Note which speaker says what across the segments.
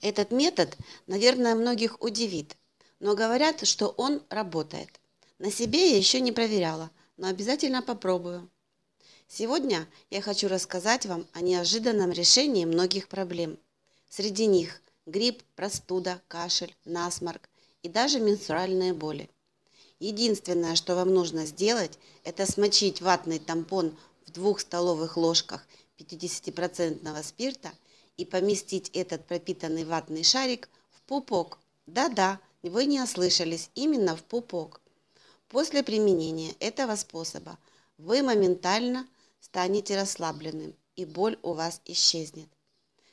Speaker 1: Этот метод, наверное, многих удивит, но говорят, что он работает. На себе я еще не проверяла, но обязательно попробую. Сегодня я хочу рассказать вам о неожиданном решении многих проблем. Среди них грипп, простуда, кашель, насморк и даже менструальные боли. Единственное, что вам нужно сделать, это смочить ватный тампон в 2 столовых ложках 50% спирта и поместить этот пропитанный ватный шарик в пупок. Да-да, вы не ослышались, именно в пупок. После применения этого способа вы моментально станете расслабленным, и боль у вас исчезнет.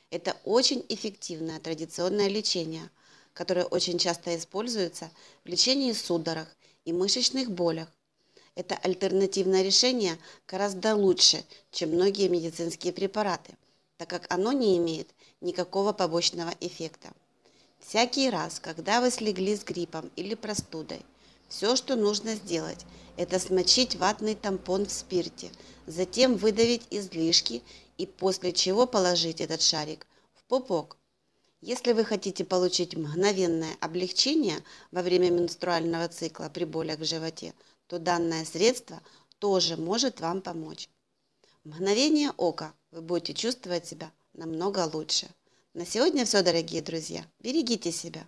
Speaker 1: Это очень эффективное традиционное лечение, которое очень часто используется в лечении судорог и мышечных болях. Это альтернативное решение гораздо лучше, чем многие медицинские препараты, так как оно не имеет никакого побочного эффекта. Всякий раз, когда вы слегли с гриппом или простудой, все, что нужно сделать, это смочить ватный тампон в спирте, затем выдавить излишки и после чего положить этот шарик в пупок. Если вы хотите получить мгновенное облегчение во время менструального цикла при болях в животе, то данное средство тоже может вам помочь. В мгновение ока вы будете чувствовать себя намного лучше. На сегодня все, дорогие друзья. Берегите себя.